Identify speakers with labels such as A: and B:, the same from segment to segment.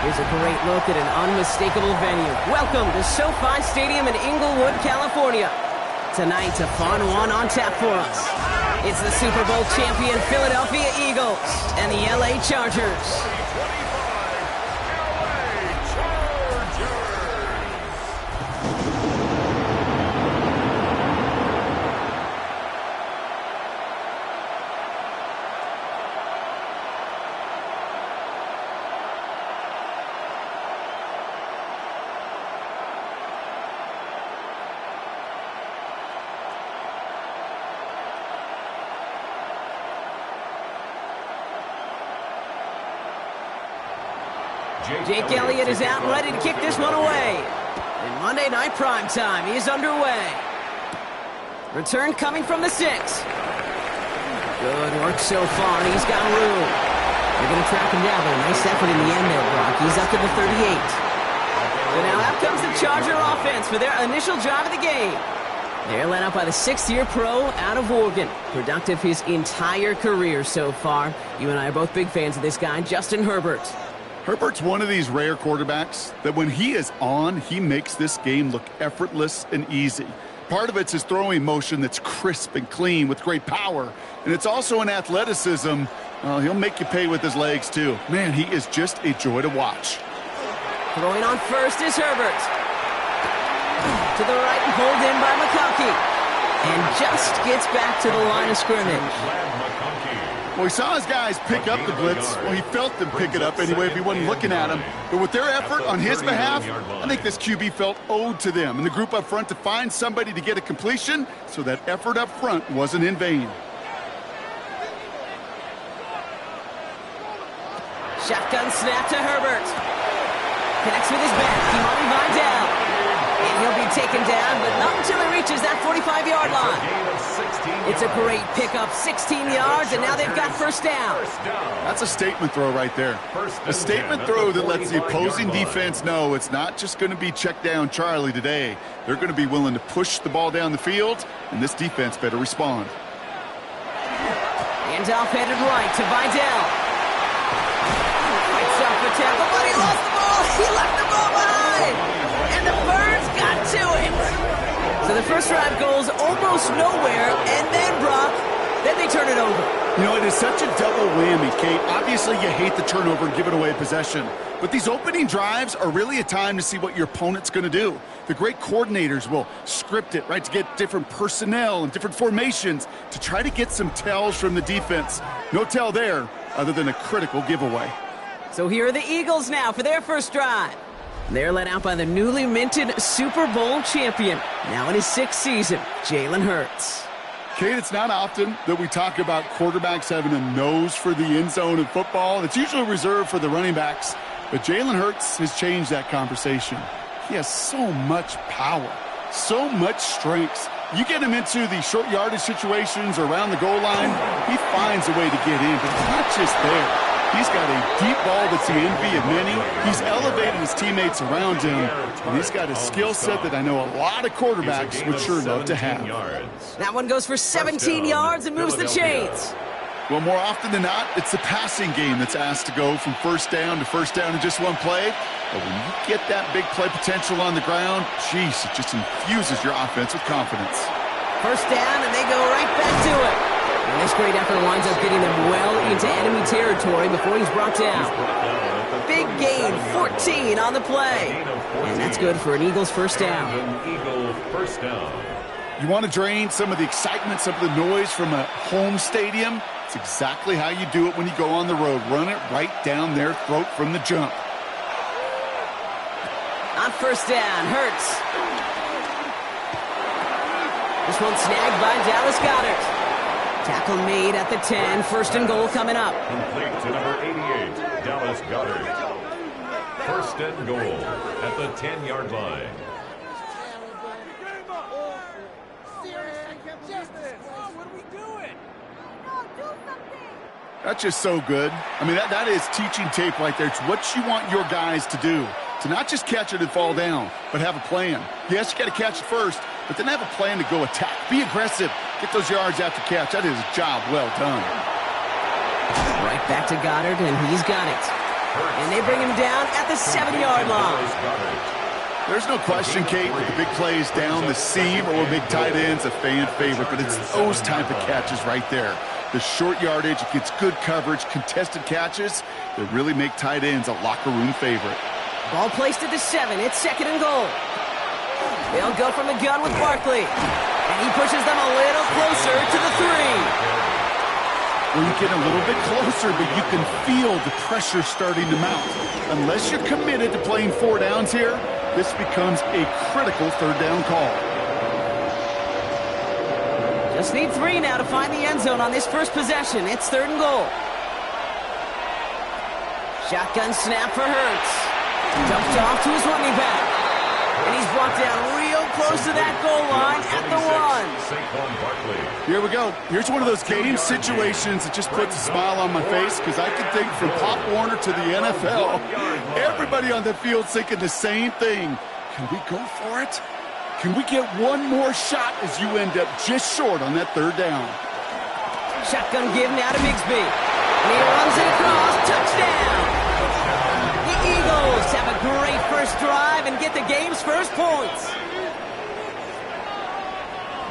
A: Here's a great look at an unmistakable venue. Welcome to SoFi Stadium in Inglewood, California. Tonight, a fun one on tap for us. It's the Super Bowl champion Philadelphia Eagles and the LA Chargers. Jake Elliott is out and ready to kick this one away. In Monday Night Primetime, he is underway. Return coming from the 6. Good work so far. He's got room. They're going to track him down, but a nice effort in the end there, Brock. He's up to the 38. So now out comes the Charger offense for their initial drive of the game. They're led out by the 6th-year pro out of Oregon. Productive his entire career so far. You and I are both big fans of this guy, Justin Herbert.
B: Herbert's one of these rare quarterbacks that when he is on, he makes this game look effortless and easy. Part of it's his throwing motion that's crisp and clean with great power. And it's also an athleticism. He'll make you pay with his legs, too. Man, he is just a joy to watch.
A: Throwing on first is Herbert. To the right and pulled in by McConkey. And just gets back to the line of scrimmage.
B: Well, he saw his guys pick up the blitz. Well, he felt them pick it up anyway if he wasn't looking at him. But with their effort on his behalf, I think this QB felt owed to them and the group up front to find somebody to get a completion, so that effort up front wasn't in vain.
A: Shotgun snap to Herbert. Connects with his back. Kimani Vidal. And he'll be taken down, but not until he reaches that 45-yard line. It's a great pickup, 16 yards, and now they've got first down.
B: That's a statement throw right there. A statement throw that lets the opposing defense know it's not just going to be check down Charlie today. They're going to be willing to push the ball down the field, and this defense better respond.
A: Handoff headed right to Vidal. Fights up for tackle, but he lost the ball. He left the ball behind. And the Birds got to it. So the first drive goes almost nowhere, and then, Brock, then they turn it over.
B: You know, it is such a double whammy, Kate. Obviously, you hate the turnover and giving away possession. But these opening drives are really a time to see what your opponent's going to do. The great coordinators will script it, right, to get different personnel and different formations to try to get some tells from the defense. No tell there other than a critical giveaway.
A: So here are the Eagles now for their first drive. They're led out by the newly minted Super Bowl champion, now in his 6th season, Jalen Hurts.
B: Kate, it's not often that we talk about quarterbacks having a nose for the end zone in football. It's usually reserved for the running backs, but Jalen Hurts has changed that conversation. He has so much power, so much strength. You get him into the short yardage situations or around the goal line, he finds a way to get in, but it's not just there. He's got a deep ball that's the envy of many. He's elevated his teammates around him, and he's got a skill set that I know a lot of quarterbacks would sure love to have.
A: That one goes for 17 yards and moves the chains.
B: Well, more often than not, it's the passing game that's asked to go from first down in just one play. But when you get that big play potential on the ground, geez, it just infuses your offense with confidence.
A: First down, and they go right back to it. And this great effort winds up getting them well into enemy territory before he's brought down. Big gain, 14 on the play. And that's good for an Eagles first down.
B: You want to drain some of the excitement, some of the noise from a home stadium? It's exactly how you do it when you go on the road. Run it right down their throat from the jump.
A: On first down, Hurts. This one snagged by Dallas Goedert. Tackle made at the 10. First and goal coming up.
C: Complete to number 88, Dallas Goedert. First and goal at the 10-yard line.
B: That's just so good. I mean, that is teaching tape right there. It's what you want your guys to do. To not just catch it and fall down, but have a plan. Yes, you got to catch it first, but then have a plan to go attack. Be aggressive. Get those yards after catch. That is a job well done.
A: Right back to Goedert, and he's got it. And they bring him down at the 7-yard line.
B: There's no question, Kate, with the big plays down the seam or big tight ends, a fan favorite, but it's those type of catches right there. The short yardage, it gets good coverage, contested catches that really make tight ends a locker room favorite.
A: Ball placed at the 7. It's 2nd and goal. They'll go from the gun with Barkley. And he pushes them a little closer to the 3.
B: Well, you get a little bit closer, but you can feel the pressure starting to mount. Unless you're committed to playing 4 downs here, this becomes a critical 3rd down call.
A: Just need 3 now to find the end zone on this first possession. It's 3rd and goal. Shotgun snap for Hurts. Dumped off to his running back. And he's brought down real close to that goal line at the 1.
B: Here we go. Here's one of those game situations that just puts a smile on my face because I can think from Pop Warner to the NFL, everybody on the field thinking the same thing. Can we go for it? Can we get one more shot as you end up just short on that 3rd down?
A: Shotgun give now to Bigsby. And he runs it across. Touchdown! The Eagles have a great first drive and get the game's first points.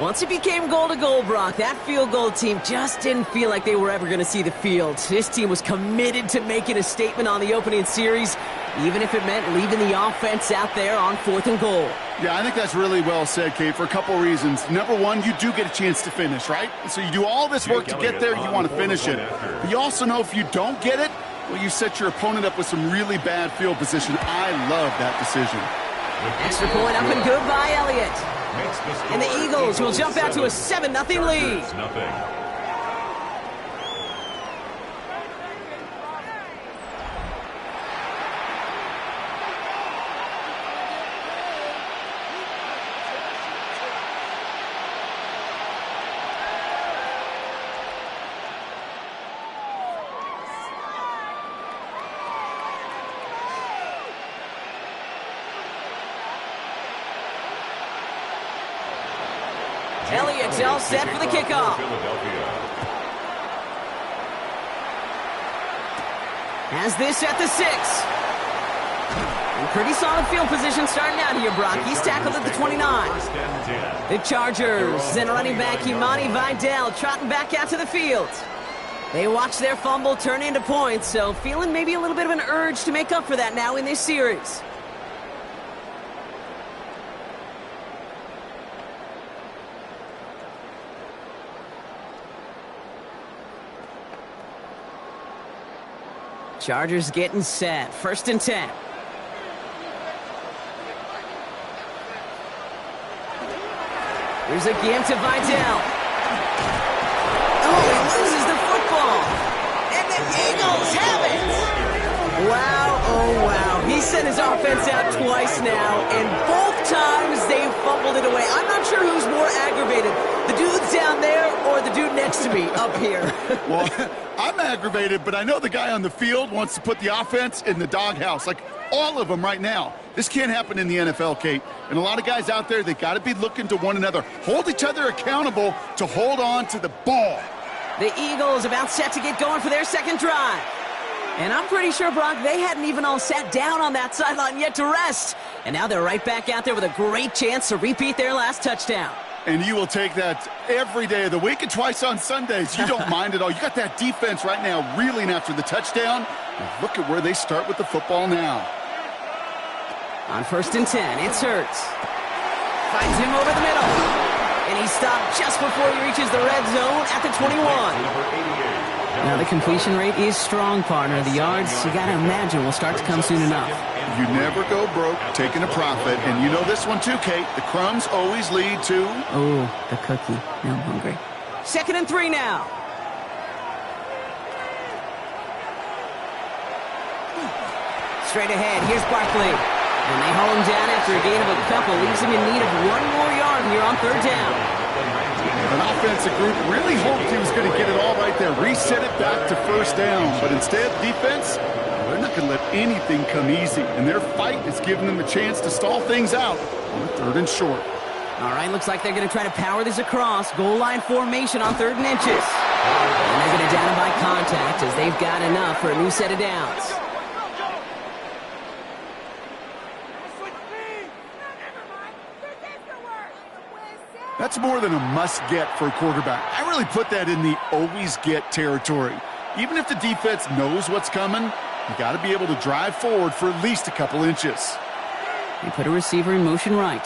A: Once it became goal-to-goal, Brock, that field goal team just didn't feel like they were ever going to see the field. This team was committed to making a statement on the opening series, even if it meant leaving the offense out there on 4th and goal.
B: Yeah, I think that's really well said, Kate, for a couple reasons. Number one, you do get a chance to finish, right? So you do all this work to get there, you want to finish it. But you also know if you don't get it, well, you set your opponent up with some really bad field position. I love that decision.
A: Extra point up and good by Elliott. And the Eagles will jump out to a 7-0 lead. Elliott's all set for the kickoff. Has this at the 6. And pretty solid field position starting out here, Brock. He's tackled at the 29. The Chargers send running back Imani Vidal trotting back out to the field. They watch their fumble turn into points, so feeling maybe a little bit of an urge to make up for that now in this series. Chargers getting set. 1st and 10. Here's a give to Vidal. Oh, he loses the football. And the Eagles have it. Wow, oh wow. He sent his offense out twice now, and both times they fumbled it away. I'm not sure who's more aggravated, the dudes down there or the dude next to me up here.
B: Well, I'm aggravated, but I know the guy on the field wants to put the offense in the doghouse, like all of them right now. This can't happen in the NFL, Kate. And a lot of guys out there, they got to be looking to one another. Hold each other accountable to hold on to the ball.
A: The Eagles about set to get going for their 2nd drive. And I'm pretty sure, Brock, they hadn't even all sat down on that sideline yet to rest. And now they're right back out there with a great chance to repeat their last touchdown.
B: And you will take that every day of the week and twice on Sundays. You don't mind at all. You got that defense right now reeling after the touchdown. And look at where they start with the football now.
A: On 1st and 10, it's Hurts. Finds him over the middle. And he stopped just before he reaches the red zone at the 21. Now, the completion rate is strong, partner. The yards, you got to imagine, will start to come soon enough.
B: You never go broke taking a profit. And you know this one too, Kate. The crumbs always lead to...
A: Oh, the cookie. Now I'm hungry. 2nd and 3 now. Straight ahead, here's Barkley. And they haul him down after a gain of a couple. Leaves him in need of one more yard here on 3rd down.
B: An offensive group really hoped he was going to get it all right there. Reset it back to 1st down. But instead, defense, they're not going to let anything come easy. And their fight is giving them a chance to stall things out on the 3rd and short.
A: All right, looks like they're going to try to power this across. Goal line formation on 3rd and inches. And they're going to down him by contact as they've got enough for a new set of downs.
B: That's more than a must-get for a quarterback. I really put that in the always-get territory. Even if the defense knows what's coming, you got to be able to drive forward for at least a couple inches.
A: He put a receiver in motion right.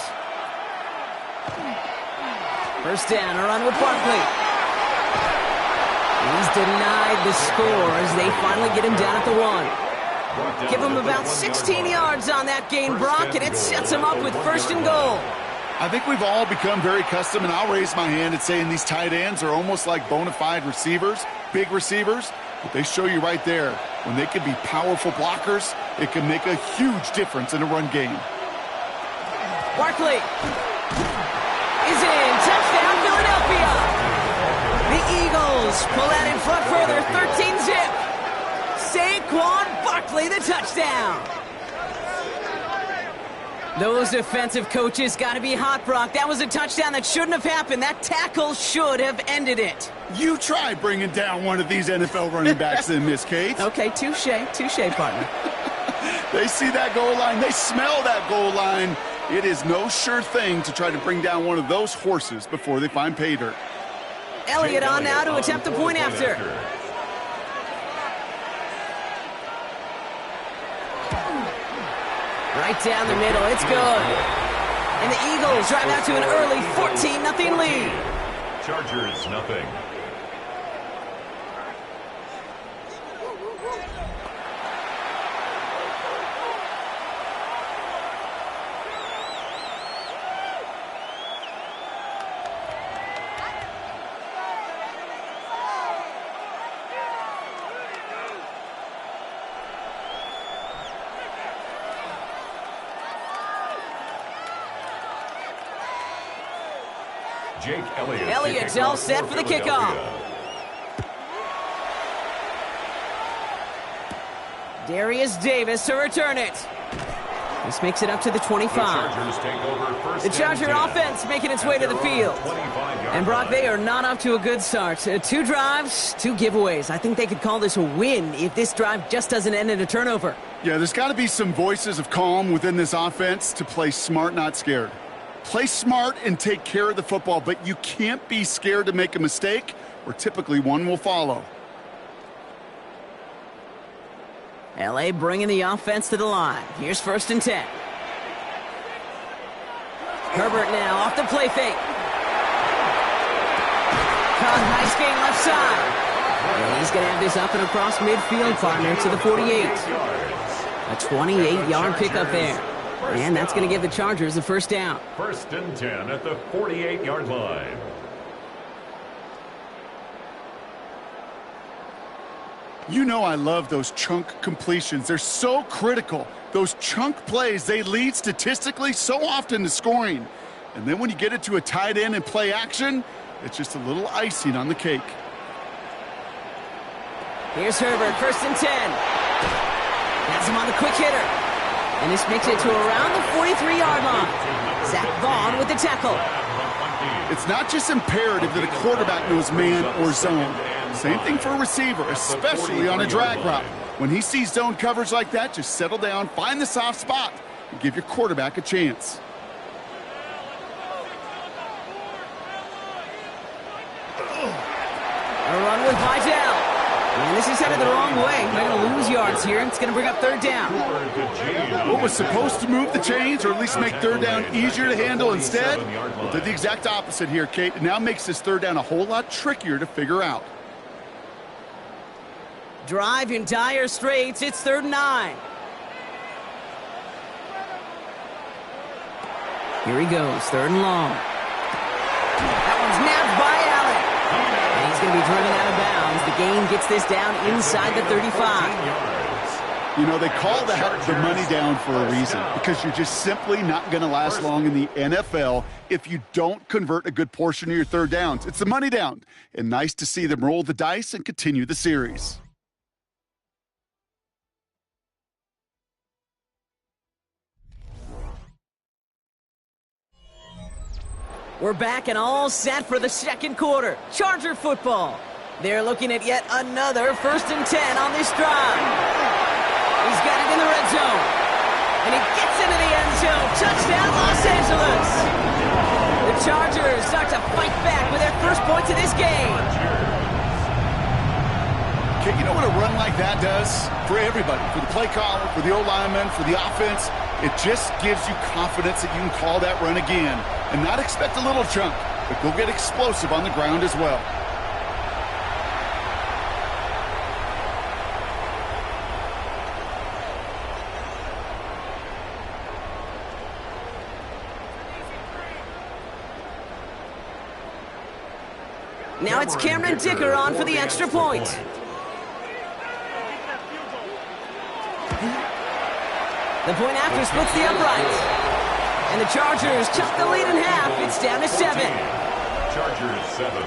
A: First down, a run with Barkley. He's denied the score as they finally get him down at the 1. Give him about 16 yards on that gain, Brock, and it sets him up with first and goal.
B: I think we've all become very accustomed, and I'll raise my hand at saying these tight ends are almost like bona fide receivers, big receivers, but they show you right there, when they can be powerful blockers, it can make a huge difference in a run game.
A: Barkley is in. Touchdown, Philadelphia. The Eagles pull out in front further, 13-zip. Saquon Barkley, the touchdown. Those defensive coaches got to be hot, Brock. That was a touchdown that shouldn't have happened. That tackle should have ended it.
B: You try bringing down one of these NFL running backs in, Miss Kate.
A: Okay, touche, partner.
B: They see that goal line. They smell that goal line. It is no sure thing to try to bring down one of those horses before they find pay dirt.
A: Elliott on now to attempt the point after. Right down the middle, it's good. And the Eagles drive out to an early 14-0 lead.
C: Chargers, nothing. Jake Elliott.
A: Elliott's all set for the kickoff. Darius Davis to return it. This makes it up to the 25. The Charger offense making its way to the field. And Brock, they are not off to a good start. 2 drives, 2 giveaways. I think they could call this a win if this drive just doesn't end in a turnover.
B: Yeah, there's got to be some voices of calm within this offense to play smart, not scared. Play smart and take care of the football, but you can't be scared to make a mistake, or typically one will follow.
A: L.A. bringing the offense to the line. Here's first and 10. Herbert now off the play fake. Caught nice gain left side. And he's going to have this up and across midfield, partner, to the 48. A 28-yard pickup there. And that's going to give the Chargers the first down.
C: First and 10 at the 48-yard line.
B: You know I love those chunk completions. They're so critical. Those chunk plays, they lead statistically so often to scoring. And then when you get it to a tight end and play action, it's just a little icing on the cake.
A: Here's Herbert, first and 10. Has him on the quick hitter. And this makes it to around the 43-yard line. Zach Vaughn with the tackle.
B: It's not just imperative that a quarterback knows man or zone. Same thing for a receiver, especially on a drag route. When he sees zone coverage like that, just settle down, find the soft spot, and give your quarterback a chance.
A: A run with Vidal. And this is headed the wrong way. They're going to lose yards here. It's going to bring up third down.
B: What was supposed to move the chains, or at least make third down easier to handle instead, well, did the exact opposite here, Kate. It now makes this third down a whole lot trickier to figure out.
A: Drive in dire straits. It's 3rd and 9. Here he goes, 3rd and long. That one's nabbed by Allen. And he's going to be driven out of bounds. The gain gets this down inside the 35.
B: You know, they call that the money down for a reason, because you're just simply not going to last long in the NFL if you don't convert a good portion of your third downs. It's the money down. And nice to see them roll the dice and continue the series.
A: We're back and all set for the second quarter. Charger football. They're looking at yet another 1st and 10 on this drive. He's got it in the red zone. And he gets into the end zone. Touchdown, Los Angeles. The Chargers start to fight back with their first points of this game.
B: Okay, you know what a run like that does? For everybody, for the play caller, for the O-lineman, for the offense, it just gives you confidence that you can call that run again and not expect a little chunk, but go get explosive on the ground as well.
A: Now it's Cameron Dicker on for the extra point. The point after splits the upright. And the Chargers chop the lead in half. It's down to 7.
C: Chargers 7.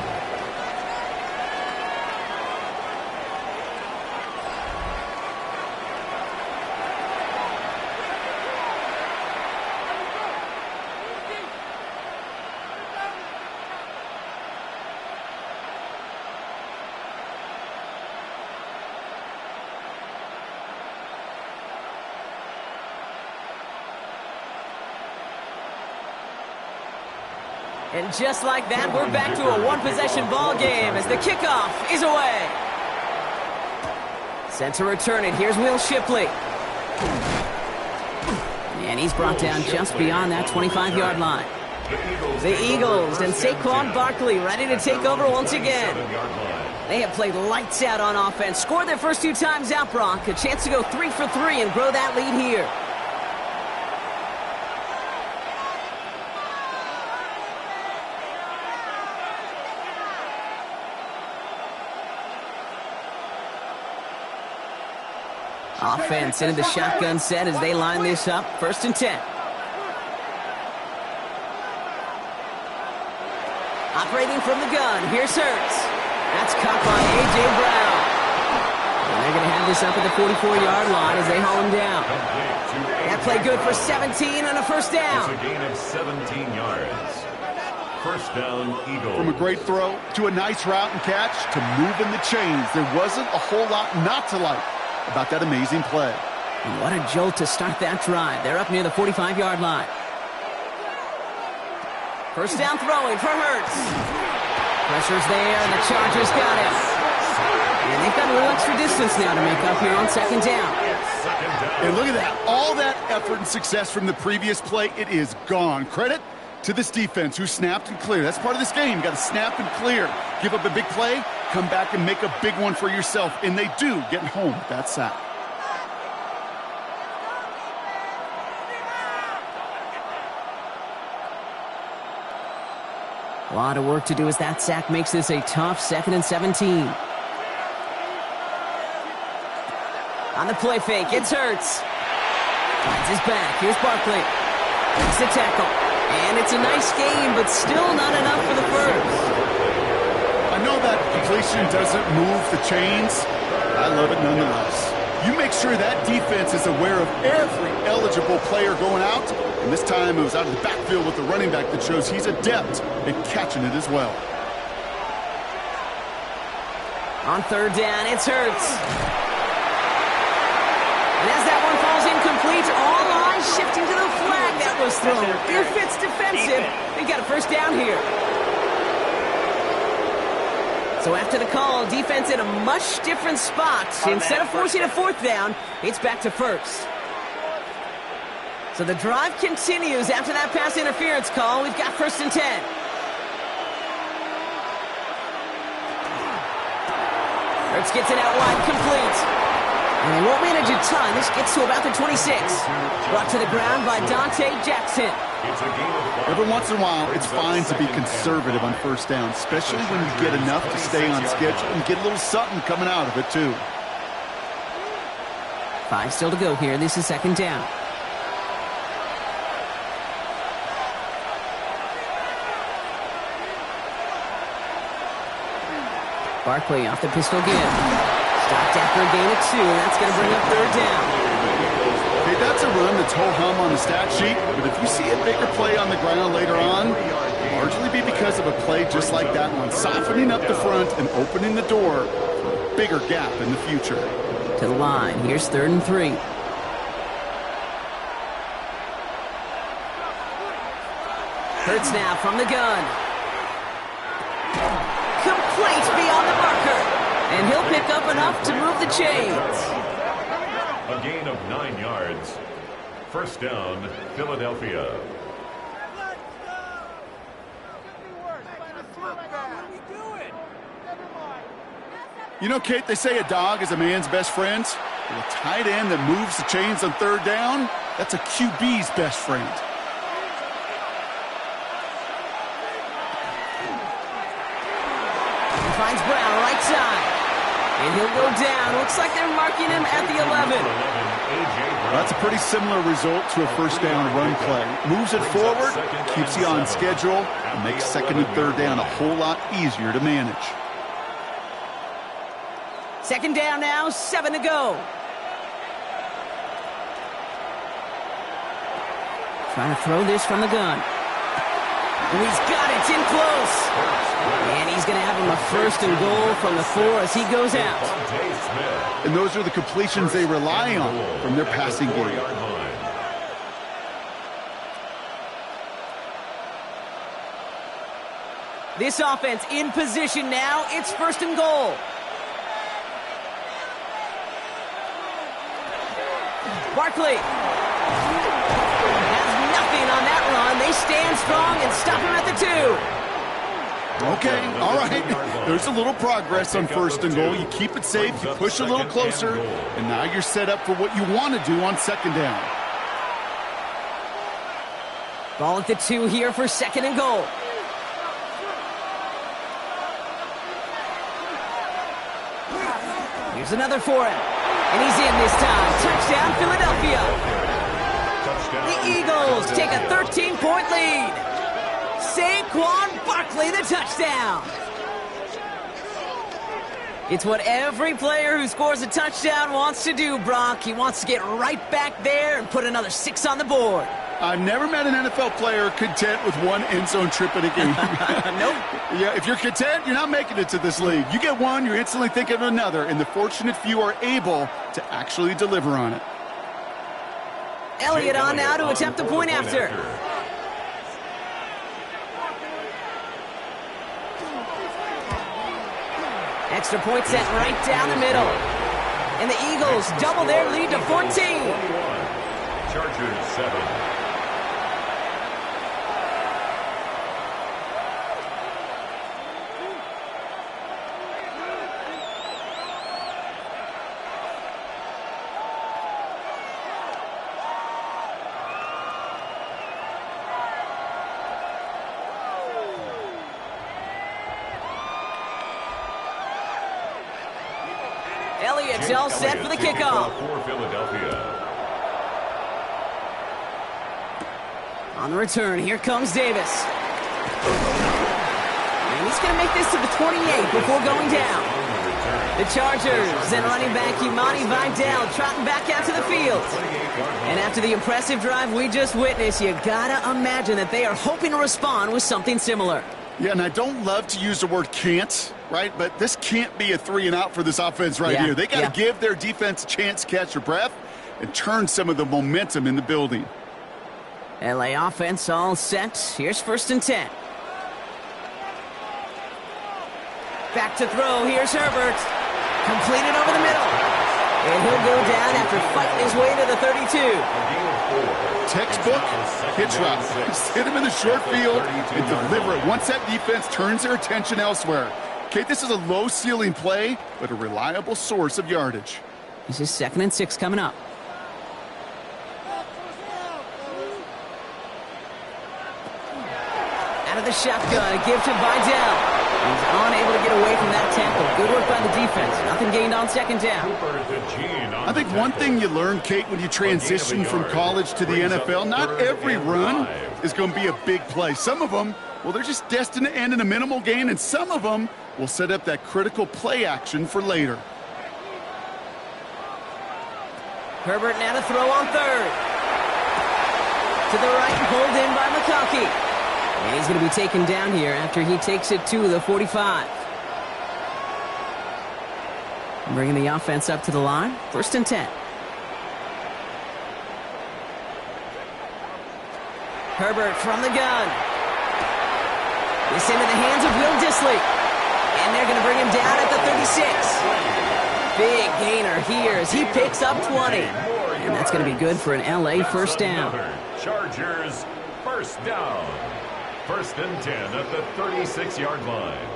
A: And just like that, we're back to a one-possession ball game as the kickoff is away. Set to return it. Here's Will Shipley. And he's brought down just beyond that 25-yard line. The Eagles and Saquon Barkley ready to take over once again. They have played lights out on offense, scored their first 2 times out, Brock. A chance to go 3 for 3 and grow that lead here. Offense into the shotgun set as they line this up. 1st and 10. Operating from the gun. Here's Hurts. That's caught by A.J. Brown. And they're going to have this up at the 44-yard line as they haul him down. That play good for 17 and a first down.
C: It's a gain of 17 yards. First down, Eagles.
B: From a great throw to a nice route and catch to moving the chains, there wasn't a whole lot not to like about that amazing play.
A: What a jolt to start that drive. They're up near the 45-yard line. First down throwing for Hurts. Pressure's there, and the Chargers got him. And they've got a little extra distance now to make up here on 2nd down.
B: And look at that. All that effort and success from the previous play, it is gone. Credit to this defense who snapped and cleared. That's part of this game. You got to snap and clear. Give up a big play, come back and make a big one for yourself. And they do, getting home with that sack.
A: A lot of work to do as that sack makes this a tough 2nd and 17. On the play fake, it's Hurts. Finds his back. Here's Barkley. Makes the tackle. And it's a nice game, but still not enough for the first.
B: I know that completion doesn't move the chains. I love it nonetheless. You make sure that defense is aware of every eligible player going out. And this time it was out of the backfield with the running back that shows he's adept at catching it as well.
A: On 3rd down, it's Hurts. And as that one falls incomplete, all eyes shifting to the flag that was thrown. If it's defensive, they got a first down here. So after the call, defense in a much different spot. Instead of forcing a 4th down, it's back to 1st. So the drive continues after that pass interference call. We've got 1st and 10. Hurts gets it out wide, complete. And they won't manage a ton. This gets to about the 26. Brought to the ground by Dante Jackson.
B: Every once in a while, it's fine to be conservative on 1st down, especially when you get enough to stay on schedule and get a little something coming out of it, too.
A: 5 still to go here. This is 2nd down. Barkley off the pistol again. Stopped after a gain of 2, and that's going to bring up 3rd down.
B: Okay, that's a run that's ho-hum on the stat sheet, but if you see a bigger play on the ground later on, it'll largely be because of a play just like that one, softening up the front and opening the door for a bigger gap in the future.
A: To the line. Here's 3rd and 3. Hurts now from the gun. Complete beyond the marker. And he'll pick up enough to move the chains.
C: A gain of 9 yards. First down, Philadelphia.
B: You know, Kate, they say a dog is a man's best friend. Well, a tight end that moves the chains on third down, that's a QB's best friend.
A: He finds Brown right side. And he'll go down. Looks like they're marking him at the 11.
B: Well, that's a pretty similar result to a first down run play. Moves it forward, keeps you on schedule, and makes second and third down a whole lot easier to manage.
A: Second down now, 7 to go. Trying to throw this from the gun. And he's got it, it's in close. And he's going to have him a first and goal from the 4 as he goes out.
B: And those are the completions they rely on from their passing game.
A: This offense in position now. It's first and goal. Barkley has nothing on that run. They stand strong and stop him at the 2.
B: Okay, all right. There's a little progress on first and goal. You keep it safe, you push a little closer, and now you're set up for what you want to do on second down.
A: Ball at the 2 here for second and goal. Here's another for him. And he's in this time. Touchdown, Philadelphia. The Eagles take a 13-point lead. Saquon Barkley, the touchdown. It's what every player who scores a touchdown wants to do, Brock. He wants to get right back there and put another 6 on the board.
B: I've never met an NFL player content with one end zone trip in a game.
A: Nope.
B: Yeah, if you're content, you're not making it to this league. You get one, you're instantly thinking of another, and the fortunate few are able to actually deliver on it.
A: Elliott on now to attempt the point after. Extra point sent right down the middle. And the Eagles double their lead to 14.
C: Chargers 7.
A: Elliott's all set for the kickoff.
C: For Philadelphia.
A: On the return, here comes Davis. And he's going to make this to the 28 before going down. The Chargers and running back Imani Vidal trotting back out to the field. And after the impressive drive we just witnessed, you got to imagine that they are hoping to respond with something similar.
B: Yeah, and I don't love to use the word can't, right? But this can't be a 3-and-out for this offense right here. They got to give their defense a chance to catch their breath and turn some of the momentum in the building.
A: LA offense all set. Here's first and 10. Back to throw. Here's Herbert. Completed over the middle. And he'll go down after fighting his way to the 32.
B: Textbook hitch route. Just hit him in the short field and deliver it. Once that defense turns their attention elsewhere. Okay, this is a low-ceiling play, but a reliable source of yardage.
A: This is second and 6 coming up. Out of the shotgun, a give to Vidal. He's unable to get away from that tackle. Good work by the defense. Nothing gained on second down.
B: I think one thing you learn, Kate, when you transition from college to the NFL, not every run is going to be a big play. Some of them, well, they're just destined to end in a minimal gain, and some of them will set up that critical play action for later.
A: Herbert now to throw on third. To the right, pulled in by McConkey. And he's going to be taken down here after he takes it to the 45. Bringing the offense up to the line. First and 10. Herbert from the gun. This into the hands of Will Dissly. And they're going to bring him down at the 36. Big gainer here as he picks up 20. And that's going to be good for an LA first down.
C: Chargers first down. First and 10 at the 36-yard line.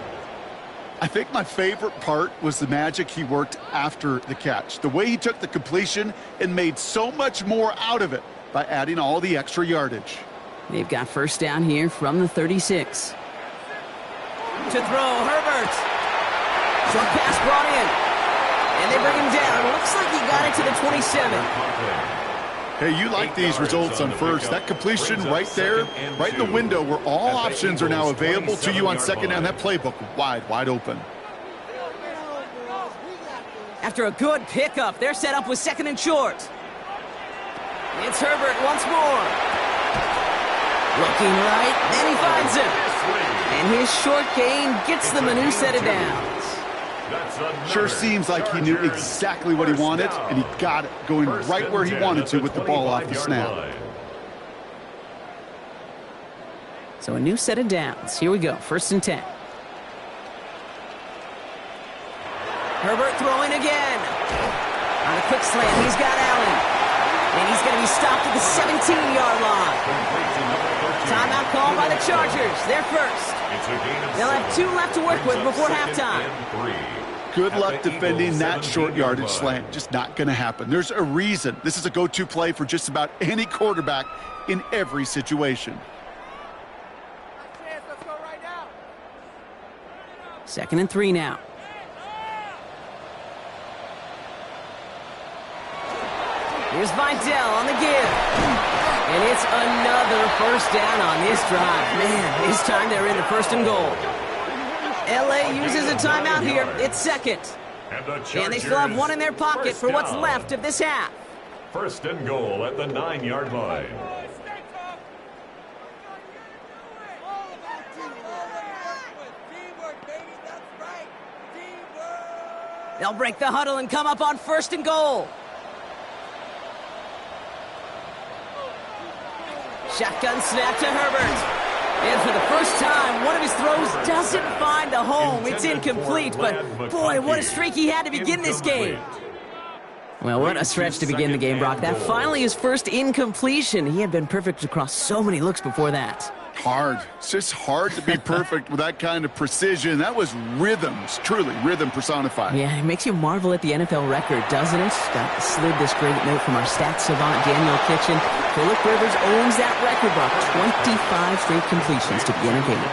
B: I think my favorite part was the magic he worked after the catch. The way he took the completion and made so much more out of it by adding all the extra yardage.
A: They've got first down here from the 36. To throw, Herbert. Short pass brought in. And they bring him down. Looks like he got it to the 27.
B: Hey, you like these results on first. That completion right there, right in the window where all options are now available to you on second down. That playbook wide open.
A: After a good pickup, they're set up with second and short. It's Herbert once more. Looking right, then he finds him. And his short gain gets them a new set of downs.
B: Sure seems like he knew exactly what he wanted, and he got it going right where he wanted to with the ball off the snap.
A: So a new set of downs. Here we go, first and 10. Herbert throwing again. On a quick slant, he's got Allen. And he's going to be stopped at the 17-yard line. Timeout called by the Chargers. They're first. They'll have 2 left to work with before halftime.
B: Good luck defending that short yardage slant. Just not going to happen. There's a reason. This is a go-to play for just about any quarterback in every situation.
A: Second and 3 now. Here's Vidal on the give. And it's another first down on this drive. Man, this time they're in the first and goal. LA uses a timeout here. It's second. And they still have one in their pocket for what's left of this half.
C: First and goal at the 9-yard line.
A: They'll break the huddle and come up on first and goal. Shotgun snap to Herbert. And for the first time, one of his throws doesn't find a home. It's incomplete, but boy, what a streak he had to begin this game. Well, what a stretch to begin the game, Brock. That finally his first incompletion. He had been perfect across so many looks before that.
B: Hard. It's just hard to be perfect with that kind of precision. That was rhythm. It's truly rhythm personified.
A: Yeah, it makes you marvel at the NFL record, doesn't it? Got slid this great note from our stats savant, Daniel Kitchen. Phillip Rivers owns that record, Brock. 25 straight completions to begin a game.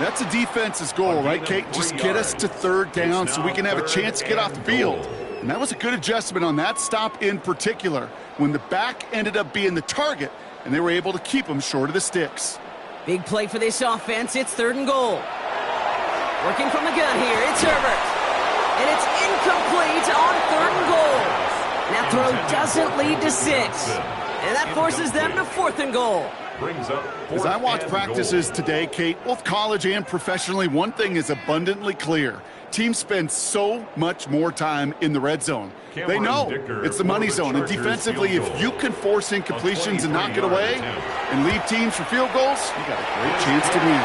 B: That's a defense's goal, right, Kate? Just get us to third down so we can have a chance to get off the field. And that was a good adjustment on that stop in particular, when the back ended up being the target, and they were able to keep him short of the sticks.
A: Big play for this offense. It's third and goal. Working from the gun here. It's Herbert. And it's incomplete on third and goal. That throw doesn't lead to 6. And that forces them to fourth and goal.
B: As I watch practices today, Kate, both college and professionally, one thing is abundantly clear. Teams spend so much more time in the red zone. They know it's the money zone. And defensively, if you can force incompletions and knock it away and lead teams for field goals, you got a great chance to win.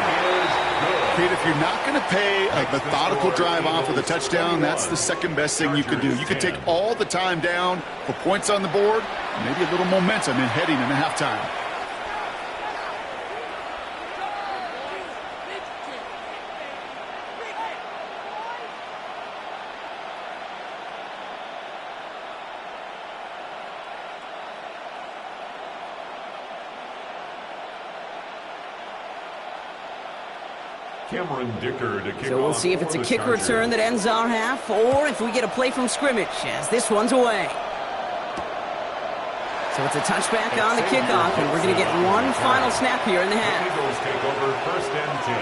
B: Kate, if you're not going to pay a methodical drive off with a touchdown, that's the second best thing you can do. You can take all the time down, put points on the board, and maybe a little momentum in heading into halftime.
C: Cameron Dicker to kick
A: So we'll see if it's a kick return that ends our half, or if we get a play from scrimmage, as this one's away. So it's a touchback on the kickoff, and we're going to get one final snap here in the half.
C: Eagles take over first and 10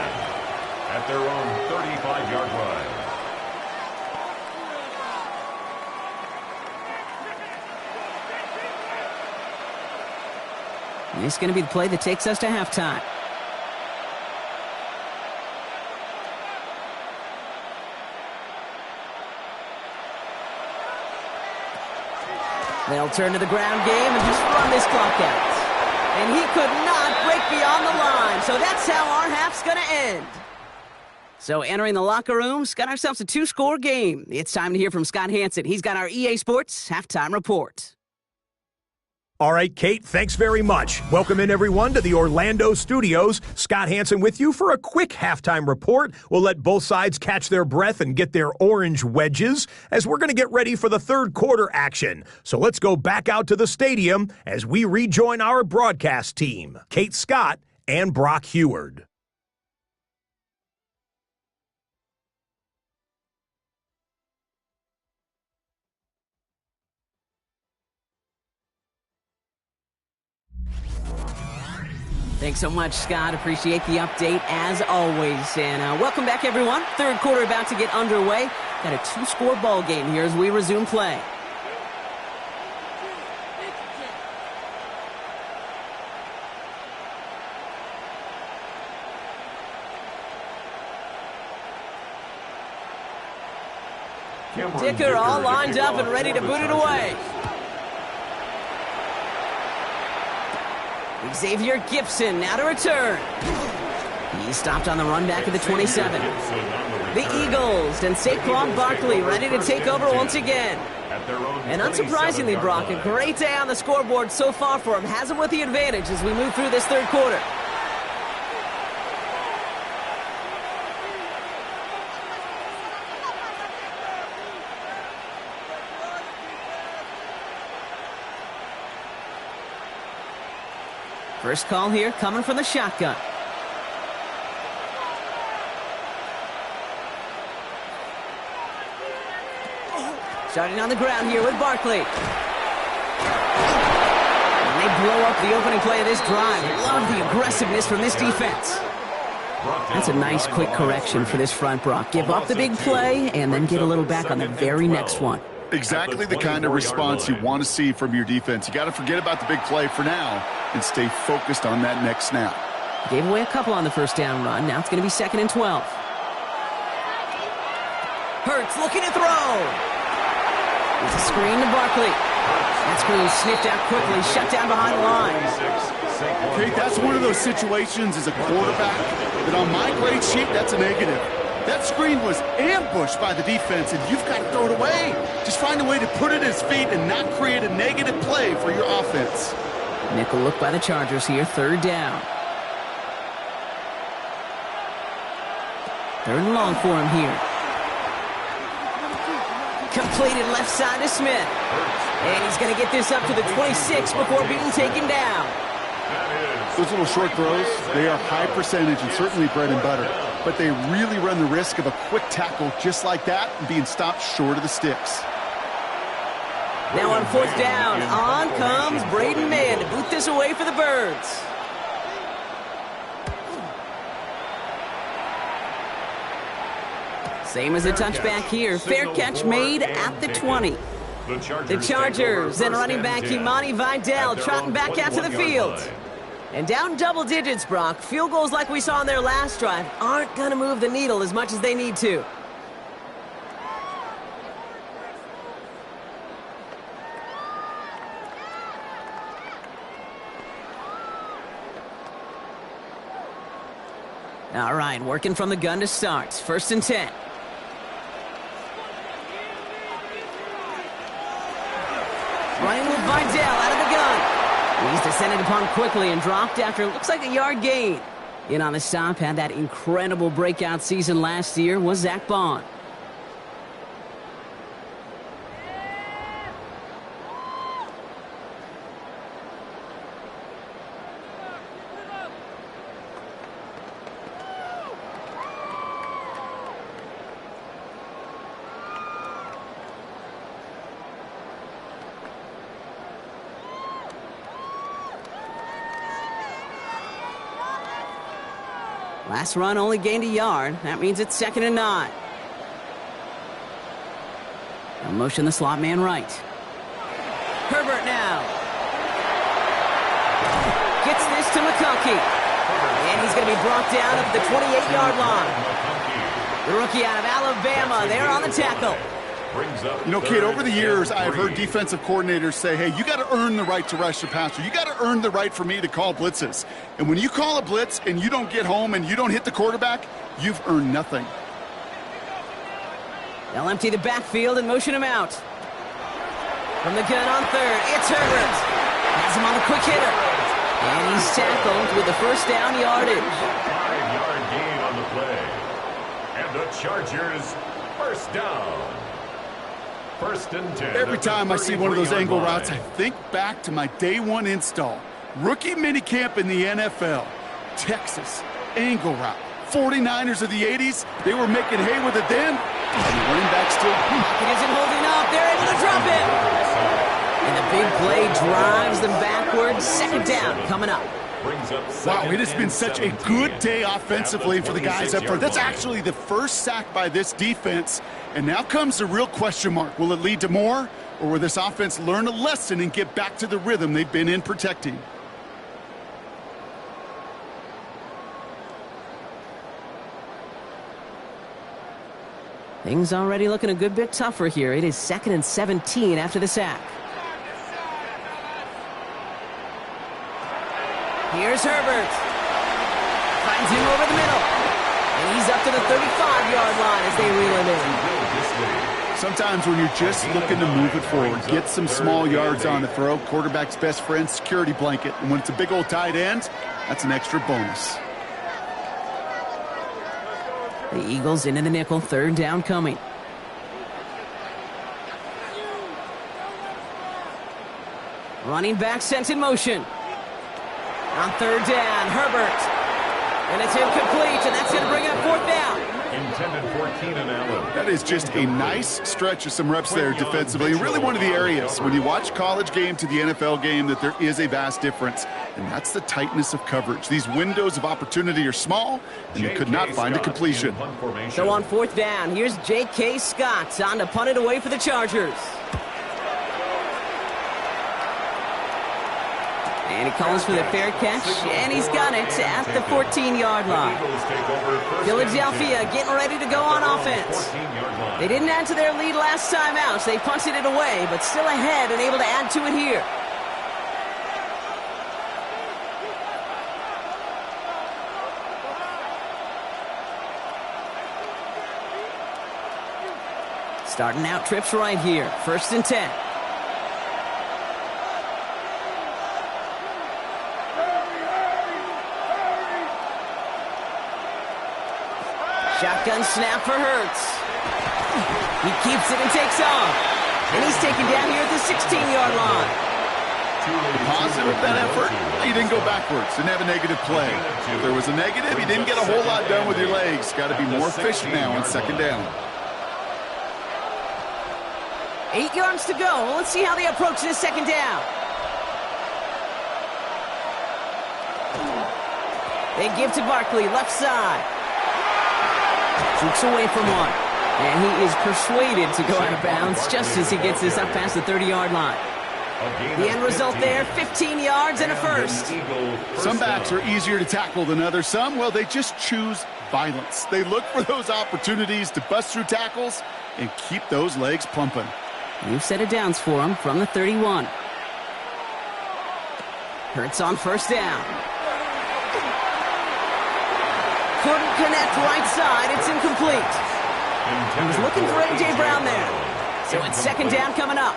C: at their own 35-yard line.
A: And this is going to be the play that takes us to halftime. They'll turn to the ground game and just run this clock out. And he could not break beyond the line. So that's how our half's going to end. So entering the locker rooms, got ourselves a 2-score game. It's time to hear from Scott Hanson. He's got our EA Sports Halftime Report.
D: All right, Kate, thanks very much. Welcome in, everyone, to the Orlando studios. Scott Hanson with you for a quick halftime report. We'll let both sides catch their breath and get their orange wedges as we're going to get ready for the third quarter action. So let's go back out to the stadium as we rejoin our broadcast team, Kate Scott and Brock Heward.
A: Thanks so much, Scott. Appreciate the update, as always. And welcome back, everyone. Third quarter about to get underway. Got a 2-score ball game here as we resume play. Dicker all lined up and ready to boot it away. Xavier Gipson now to return. He's stopped on the run back at the 27. The Eagles and Saquon Barkley ready to take over once again. And unsurprisingly, Brock, a great day on the scoreboard so far for him. Has him with the advantage as we move through this third quarter. First call here coming from the shotgun. Starting on the ground here with Barkley. And they blow up the opening play of this drive. Love the aggressiveness from this defense. That's a nice quick correction for this front, Brock. Give up the big play and then get a little back on the very next one.
B: Exactly the kind of response you want to see from your defense. You got to forget about the big play for now and stay focused on that next snap.
A: Gave away a couple on the first down run. Now it's going to be 2nd and 12. Hurts looking to throw. It's a screen to Barkley. That screen sniffed out quickly, shut down behind the line.
B: Okay, that's one of those situations as a quarterback that on my grade sheet, that's a negative. That screen was ambushed by the defense, and you've got to throw it away. Just find a way to put it at his feet and not create a negative play for your offense.
A: Nickel look by the Chargers here, 3rd down. 3rd and long for him here. Completed left side to Smith. And he's going to get this up to the 26 before being taken down.
B: Those little short throws, they are high percentage and certainly bread and butter. But they really run the risk of a quick tackle just like that and being stopped short of the sticks.
A: Now on 4th down, on comes Braden Mann to boot this away for the Birds. Same as a touchback here. Fair catch made at the 20. The Chargers and running back Imani Vidal trotting back out to the field. And down double digits, Brock. Field goals like we saw on their last drive aren't going to move the needle as much as they need to. All right, working from the gun to start. 1st and 10. Running with Vidal out of the gun. He's descended upon quickly and dropped after it looks like a yard gain. In on the stop, had that incredible breakout season last year, was Zach Bond. Last run only gained a yard. That means it's 2nd and 9. Now motion the slot man right. Herbert now. Gets this to McConkey. And he's going to be brought down at the 28-yard line. The rookie out of Alabama there on the tackle.
C: brings up
B: You know, Kate, over the years, I've heard defensive coordinators say, hey, you got to earn the right to rush the passer. You got to earn the right for me to call blitzes. And when you call a blitz and you don't get home and you don't hit the quarterback, you've earned nothing.
A: They'll empty the backfield and motion him out. From the gun on third, it's Herbert. Has him on the quick hitter. And he's tackled with the first down yardage.
C: 5-yard gain on the play. And the Chargers first down. First and 10.
B: Every time I see one of those angle routes, I think back to my day one install. Rookie minicamp in the NFL. Texas, angle route. 49ers of the 80s, they were making hay with it then. And the running back still.
A: It isn't holding up. They're able to drop it. And the big play drives them backwards. Second down coming up.
B: Wow, it has been such a good day offensively for the guys up front. That's actually the first sack by this defense. And now comes the real question mark. Will it lead to more? Or will this offense learn a lesson and get back to the rhythm they've been in protecting?
A: Things already looking a good bit tougher here. It is 2nd and 17 after the sack. Here's Herbert. Finds him over the middle. And he's up to the 35-yard line as they reel him in.
B: Sometimes when you're just looking to move it forward, get some small yards on the throw, quarterback's best friend, security blanket. And when it's a big old tight end, that's an extra bonus.
A: The Eagles into the nickel, third down coming. Running back sent in motion. On third down, Herbert. And it's incomplete, and that's going to bring up fourth down.
C: Intended for Keenan Allen.
B: That is just a nice stretch of some reps there defensively. Really one of the areas when you watch college game to the NFL game that there is a vast difference. And that's the tightness of coverage. These windows of opportunity are small, and you could not find a completion.
A: So on fourth down, here's J.K. Scott on to punt it away for the Chargers. And he calls for the fair catch, and he's got it at the 14-yard line. Philadelphia getting ready to go on offense. They didn't add to their lead last time out, so they punted it away, but still ahead and able to add to it here. Starting out trips right here. 1st and 10. Shotgun snap for Hurts. He keeps it and takes off. And he's taken down here at the 16-yard line.
B: Positive of that effort, he didn't go backwards, didn't have a negative play. If there was a negative, he didn't get a whole lot done with your legs. Got to be more efficient now on second down.
A: 8 yards to go. Let's see how they approach this second down. They give to Barkley, left side. Shoots away from one. And he is persuaded to go out of bounds just as he gets this up past the 30-yard line. The end result there, 15 yards and a first.
B: Some backs are easier to tackle than others. Some, well, they just choose violence. They look for those opportunities to bust through tackles and keep those legs pumping.
A: New set of downs for him from the 31. Hurts on first down. Couldn't connect right side. It's incomplete. He was looking for A.J. Brown there. So it's second down coming up.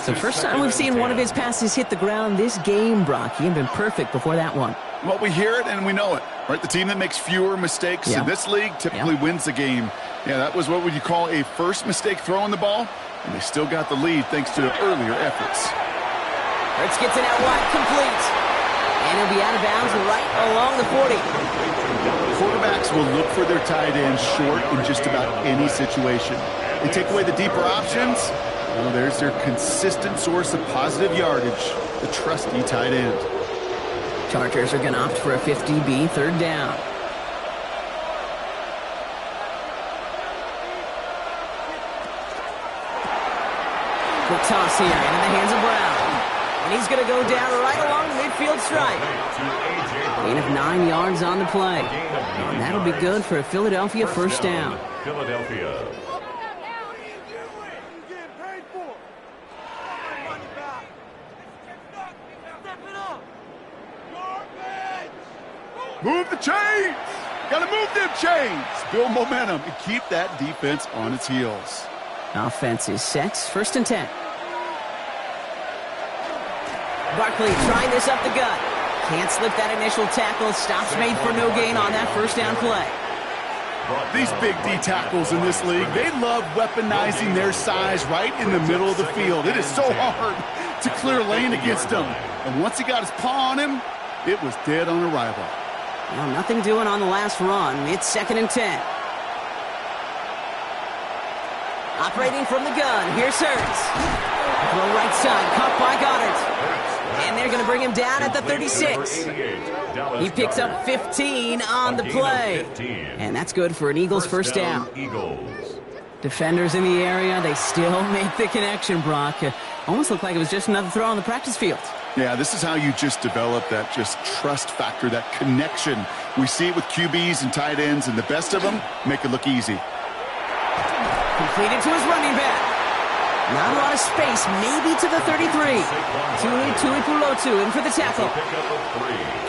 A: The first time we've seen one of his passes hit the ground this game, Brock. He had been perfect before that one.
B: Well, we hear it and we know it, right? The team that makes fewer mistakes in this league typically wins the game. Yeah, that was what would you call a first mistake throwing the ball, and they still got the lead thanks to the earlier efforts.
A: Hurts gets it out wide, complete. And he'll be out of bounds right along the 40.
B: Quarterbacks will look for their tight end short in just about any situation. They take away the deeper options. Well, there's their consistent source of positive yardage, the trusty tight end.
A: Chargers are going to opt for a 50B, third down. Quick toss here, and in the hands of Brown. And he's going to go down right along the midfield stripe. Gain of 9 yards on the play. And that'll be good for a Philadelphia first down.
C: Philadelphia.
B: Move the chains. Got to move them chains. Build momentum and keep that defense on its heels.
A: Offense is set. 1st and 10. Barkley trying this up the gut. Can't slip that initial tackle. Stops made for no gain on that 1st down play.
B: These big D tackles in this league, they love weaponizing their size right in the middle of the field. It is so hard to clear lane against him. And once he got his paw on him, it was dead on arrival.
A: Well, nothing doing on the last run. It's 2nd and 10. Operating from the gun. Here's Hurts. Throw right side. Caught by Goddard. And they're going to bring him down at the 36. He picks up 15 on the play. And that's good for an Eagles 1st down. Defenders in the area, they still make the connection, Brock. Almost looked like it was just another throw on the practice field.
B: Yeah, this is how you just develop that just trust factor, that connection. We see it with QBs and tight ends, and the best of them make it look easy.
A: Completed to his running back. Not a lot of space, maybe to the 33. Tui Pulotu in for the tackle.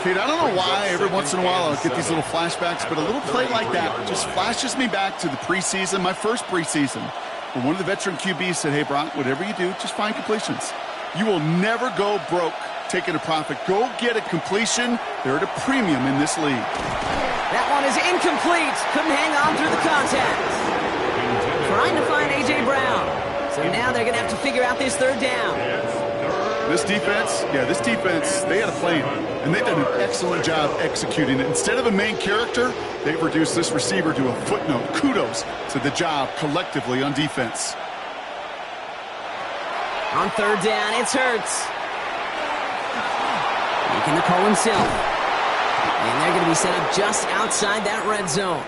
B: Kate, I don't know why every once in a while I'll get these little flashbacks, but a little play like that just flashes me back to the preseason, my first preseason, where one of the veteran QBs said, hey, Brock, whatever you do, just find completions. You will never go broke taking a profit. Go get a completion. They're at a premium in this league.
A: That one is incomplete. Couldn't hang on through the contact. Trying to find A.J. Brown. So now they're going to have to figure out this 3rd down.
B: This defense, they had a plan, and they've done an excellent job executing it. Instead of a main character, they've reduced this receiver to a footnote. Kudos to the job collectively on defense.
A: On 3rd down, it's Hurts. Making the call himself. And they're going to be set up just outside that red zone.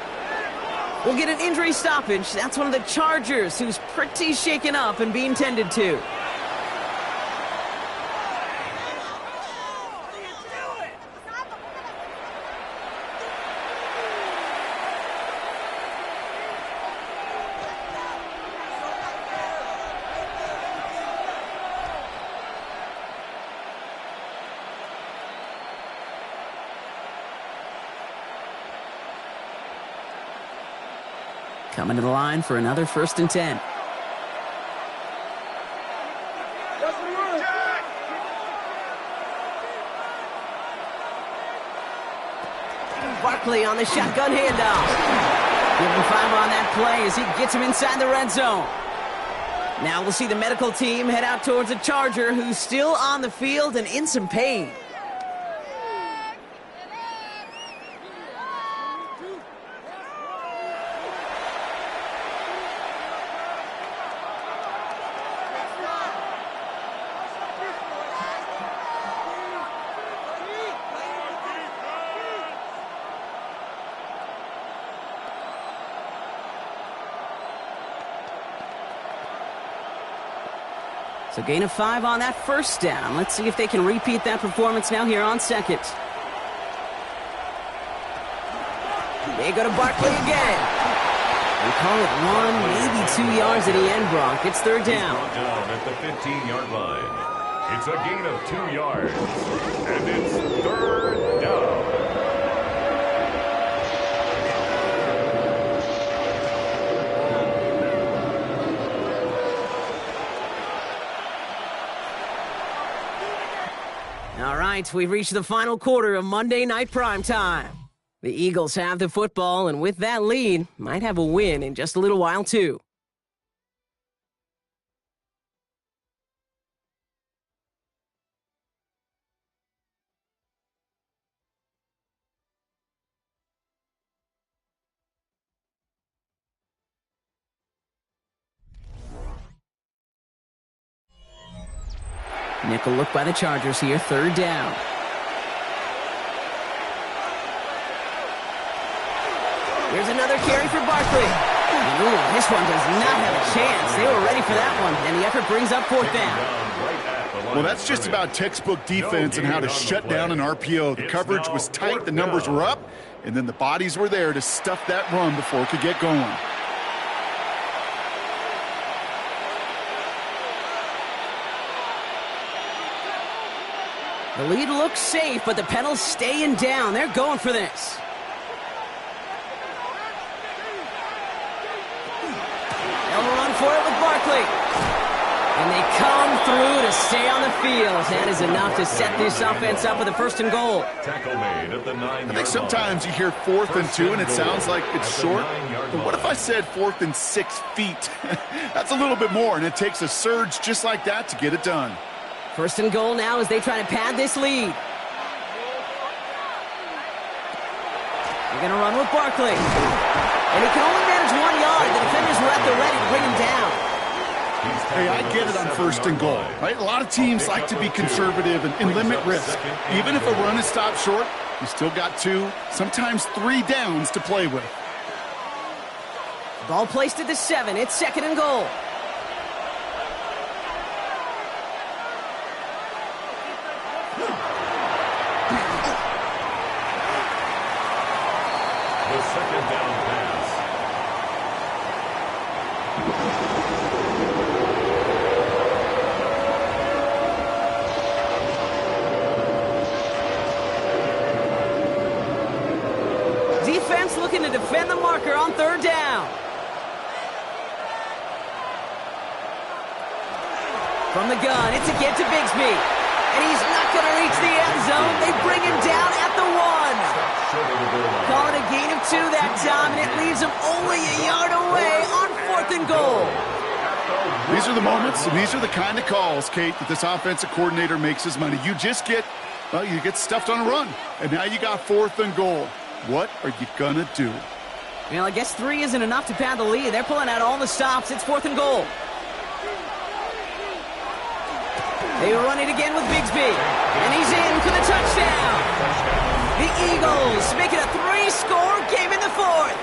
A: We'll get an injury stoppage. That's one of the Chargers who's pretty shaken up and being tended to. Coming to the line for another 1st and 10. Barkley on the shotgun handoff. Give him 5 on that play as he gets him inside the red zone. Now we'll see the medical team head out towards a Charger who's still on the field and in some pain. So gain of 5 on that 1st down. Let's see if they can repeat that performance now here on 2nd. They go to Barkley again. We call it 1, maybe 2 yards at the end, Brock. It's 3rd down.
C: Down at the 15-yard line. It's a gain of 2 yards. And it's 3rd down.
A: All right, we've reached the final quarter of Monday Night Primetime. The Eagles have the football, and with that lead, might have a win in just a little while, too. Nickel look by the Chargers here, 3rd down. Here's another carry for Barkley. Ooh, this one does not have a chance. They were ready for that one, and the effort brings up 4th down.
B: Well, that's just about textbook defense and how to shut down an RPO. The coverage was tight, the numbers were up, and then the bodies were there to stuff that run before it could get going.
A: The lead looks safe, but the pedals staying down. They're going for this. They'll run for it with Barkley. And they come through to stay on the field. That is enough to set this offense up with a 1st and goal.
C: Tackle made at the 9-yard line.
B: I think sometimes you hear 4th and 2 and it sounds like it's short. But what if I said 4th and 6 feet? That's a little bit more, and it takes a surge just like that to get it done.
A: 1st and goal now as they try to pad this lead. They're going to run with Barkley. And he can only manage 1 yard. The defenders were at the ready to bring him down.
B: Hey, I get it on 1st and goal, right? A lot of teams like to be conservative and limit risk. Even if a run is stopped short, you still got 2, sometimes 3 downs to play with.
A: Ball placed at the 7. It's 2nd and goal.
C: The 2nd down pass.
A: Defense looking to defend the marker on 3rd down. From the gun, it's a get to Bigsby. And he's not going to reach the end zone. They bring him down at the 1. Call it a gain of 2 that time, and it leaves him only a yard away on 4th and goal.
B: These are the moments, and these are the kind of calls, Kate, that this offensive coordinator makes his money. You just get, well, you get stuffed on a run, and now you got 4th and goal. What are you going to do?
A: Well, I guess 3 isn't enough to pad the lead. They're pulling out all the stops. It's 4th and goal. They run it again with Bigsby, and he's in for the touchdown. The Eagles make it a 3-score game in the 4th.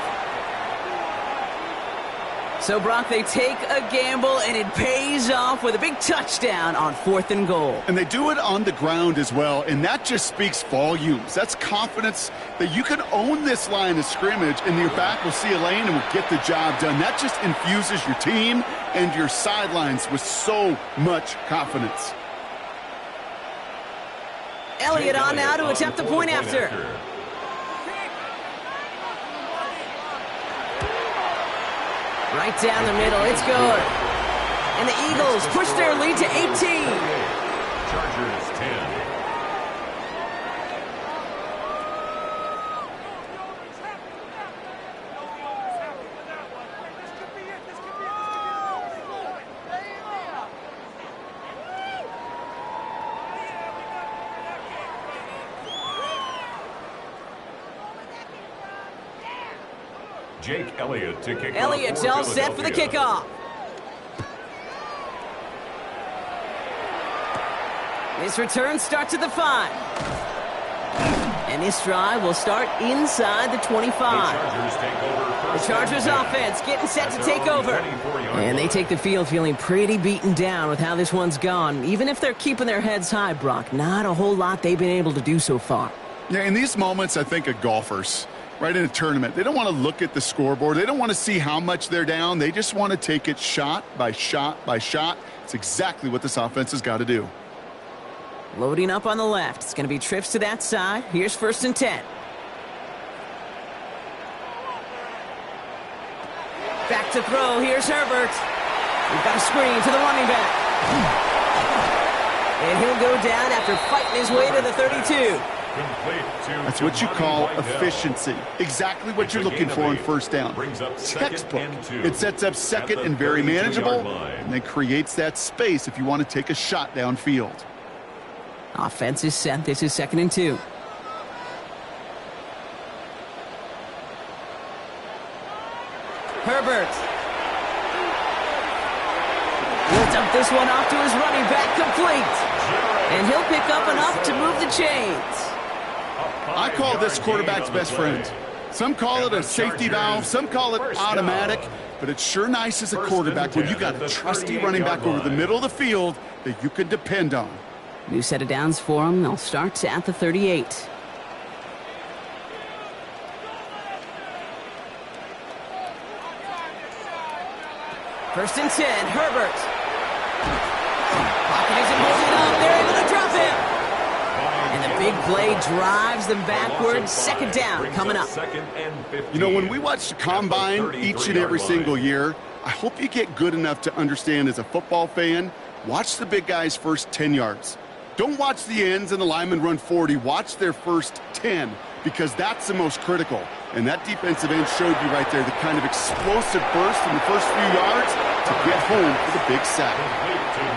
A: So, Brock, they take a gamble, and it pays off with a big touchdown on 4th and goal.
B: And they do it on the ground as well, and that just speaks volumes. That's confidence that you can own this line of scrimmage, and your back will see a lane and will get the job done. That just infuses your team and your sidelines with so much confidence.
A: Elliott on now to attempt the point after. Right down the middle, it's good. And the Eagles push their lead to 18.
C: Chargers 10. Jake Elliott to kick off.
A: Elliott's all set for the kickoff. This return starts at the 5. And this drive will start inside the 25. The Chargers offense getting set to take over. And they take the field feeling pretty beaten down with how this one's gone. Even if they're keeping their heads high, Brock, not a whole lot they've been able to do so far.
B: Yeah, in these moments, I think of golfers. Right in a tournament, they don't want to look at the scoreboard. They don't want to see how much they're down. They just want to take it shot by shot by shot. It's exactly what this offense has got to do.
A: Loading up on the left. It's going to be trips to that side. Here's 1st and 10. Back to throw. Here's Herbert. We've got a screen to the running back. And he'll go down after fighting his way to the 32.
B: That's what you call efficiency. Exactly what you're looking for on 1st down. Textbook. It sets up 2nd and very manageable, and then creates that space if you want to take a shot downfield.
A: Offense is set. This is 2nd and 2. Herbert. He'll dump this one off to his running back, complete. And he'll pick up enough to move the chains.
B: I call this quarterback's best friend. Some call it a safety valve, some call it automatic, but it's sure nice as a quarterback when you got a trusty running back over the middle of the field that you can depend on.
A: New set of downs for them. They'll start at the 38. First and 10, Herbert. Pocket isn't holding up. They're able to drop him. big play drives them backwards. Second down coming up.
B: You know, when we watch the Combine each and every single year, I hope you get good enough to understand as a football fan, watch the big guys' first 10 yards. Don't watch the ends and the linemen run 40. Watch their first 10, because that's the most critical. And that defensive end showed you right there the kind of explosive burst in the first few yards to get home for the big sack.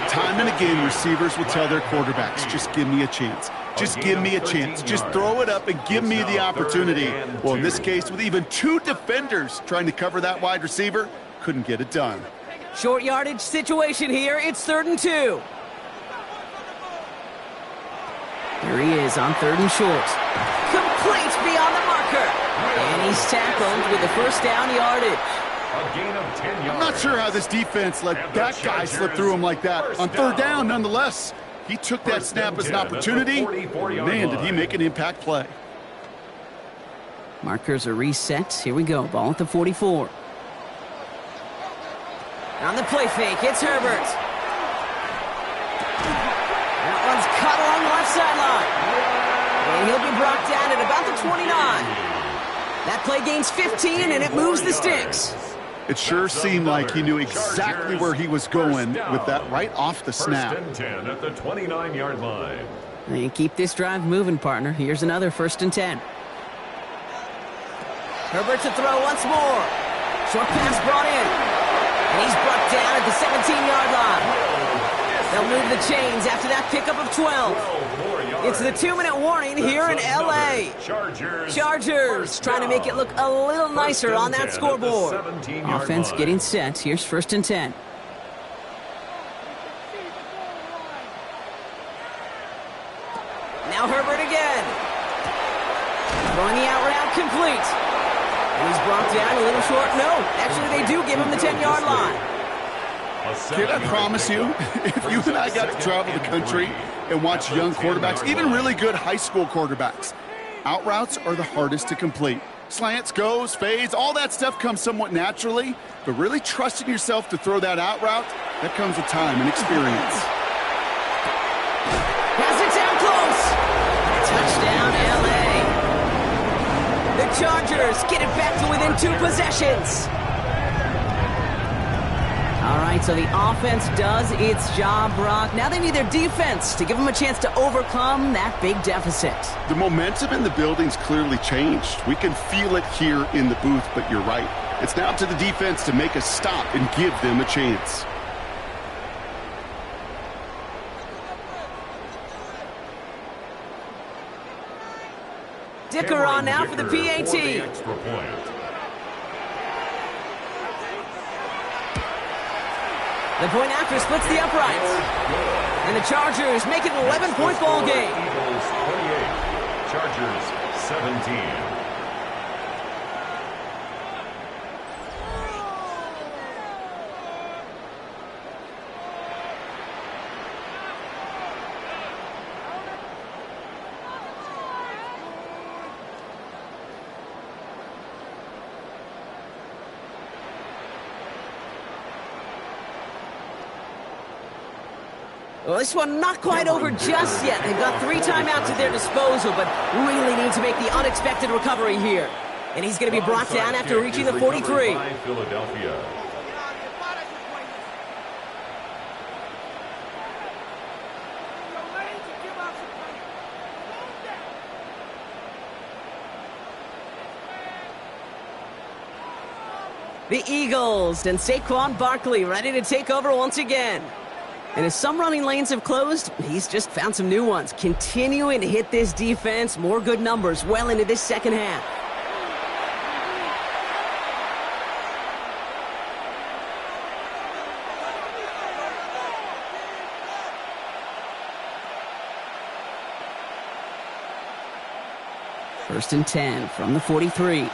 B: Time and again, receivers will tell their quarterbacks, just give me a chance. Just give me a chance. Just throw it up and give me the opportunity. Well, in this case, with even two defenders trying to cover that wide receiver, couldn't get it done.
A: Short yardage situation here. It's 3rd and 2. Here he is on 3rd and short. Complete beyond the marker. And he's tackled with the first down yardage.
C: A gain of 10 yards.
B: I'm not sure how this defense let that guy slip through him like that. On 3rd down, nonetheless, he took that snap as an opportunity. Man, did he make an impact play.
A: Markers are reset. Here we go. Ball at the 44. On the play fake, it's Herbert. That one's cut along the left sideline. And he'll be brought down at about the 29. That play gains 15, and it moves the sticks.
B: It sure seemed like he knew exactly where he was going with that right off the snap.
C: 1st and 10 at the 29-yard line.
A: And keep this drive moving, partner. Here's another 1st and 10. Herbert to throw once more. Short pass brought in. And he's brought down at the 17-yard line. They'll move the chains after that pickup of 12. It's the 2-minute warning here in L.A. Chargers trying to make it look a little nicer on that scoreboard. Offense getting set. Here's 1st and 10. Now Herbert again. Throwing the out route complete. And he's brought down a little short. No, actually they do give him the 10-yard line.
B: Kid, I promise you, if you and I got to travel the country and watch young quarterbacks, even really good high school quarterbacks, out routes are the hardest to complete. Slants, goes, fades, all that stuff comes somewhat naturally, but really trusting yourself to throw that out route, that comes with time and experience.
A: Has it down close. Touchdown, L.A. The Chargers get it back to within 2 possessions. All right, so the offense does its job, Brock. Now they need their defense to give them a chance to overcome that big deficit.
B: The momentum in the building's clearly changed. We can feel it here in the booth, but you're right. It's now to the defense to make a stop and give them a chance.
A: Dicker on now for the PAT. The point after splits the uprights. And the Chargers make it an 11-point ball game.
C: Eagles 28, Chargers 17.
A: Well, this one not quite over just yet. They've got 3 timeouts at their disposal, but really need to make the unexpected recovery here. And he's going to be brought down after reaching the 43.
C: Philadelphia.
A: The Eagles and Saquon Barkley ready to take over once again. And as some running lanes have closed, he's just found some new ones. Continuing to hit this defense, more good numbers well into this second half. First and 10 from the 43.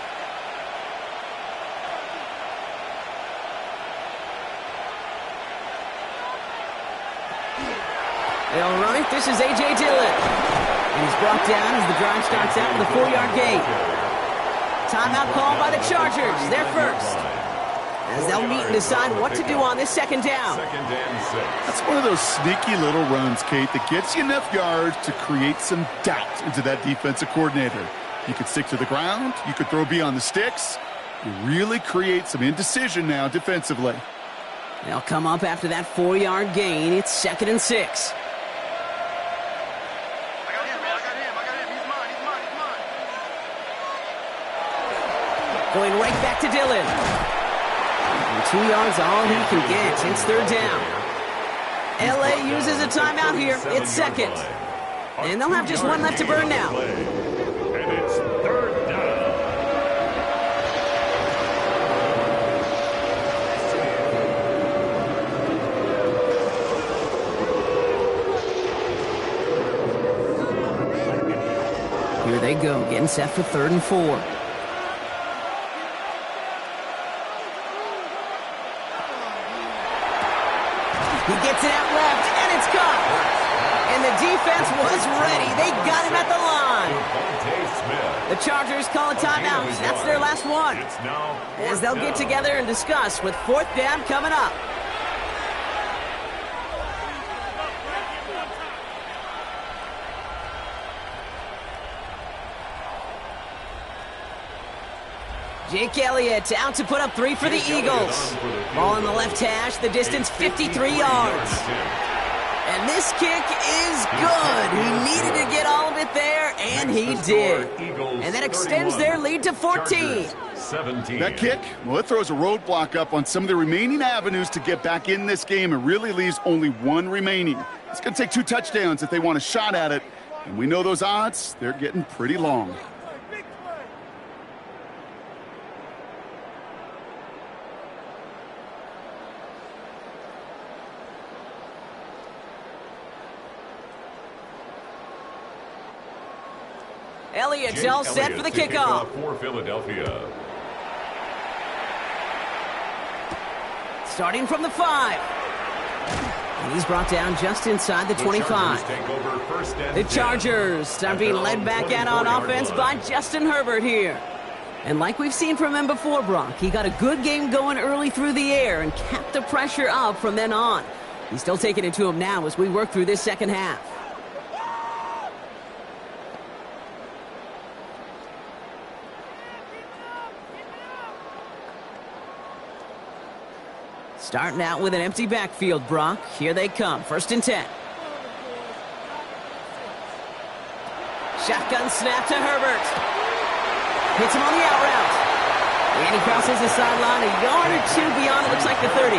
A: All right, this is A.J. Dillon. And he's brought down as the drive starts out with a 4-yard gain. Timeout called by the Chargers. They're first. as they'll meet and decide what to do on this second down.
C: Second and 6.
B: That's one of those sneaky little runs, Kate, that gets you enough yards to create some doubt into that defensive coordinator. You could stick to the ground. You could throw beyond the sticks. You really create some indecision now defensively.
A: They'll come up after that 4-yard gain. It's second and 6. Going right back to Dillon. And 2 yards all he can get. It's third down. LA uses a timeout here. It's second. And they'll have just one left to burn now.
C: And it's third down.
A: Here they go, getting set for 3rd and 4. He gets it out left, and it's caught. And the defense was ready. They got him at the line. The Chargers call a timeout. That's their last one.
C: It's now
A: As they'll get together and discuss with 4th down coming up. Jake Elliott out to put up 3 for the Eagles. Ball in the left hash, the distance 53 yards. And this kick is good. He needed to get all of it there, and he did. And that extends their lead to 14.
C: 17.
B: That kick, well, it throws a roadblock up on some of the remaining avenues to get back in this game and really leaves only one remaining. It's going to take 2 touchdowns if they want a shot at it. And we know those odds, they're getting pretty long.
A: Elliott's all set for the kickoff.
C: For Philadelphia.
A: Starting from the 5. And he's brought down just inside the 25. The Chargers are being led back out on offense by Justin Herbert here. And like we've seen from him before, Brock, he got a good game going early through the air and kept the pressure up from then on. He's still taking it to him now as we work through this second half. Starting out with an empty backfield, Brock. Here they come. 1st and 10. Shotgun snap to Herbert. Hits him on the out route. And he crosses the sideline a yard or 2 beyond, it looks like the 30.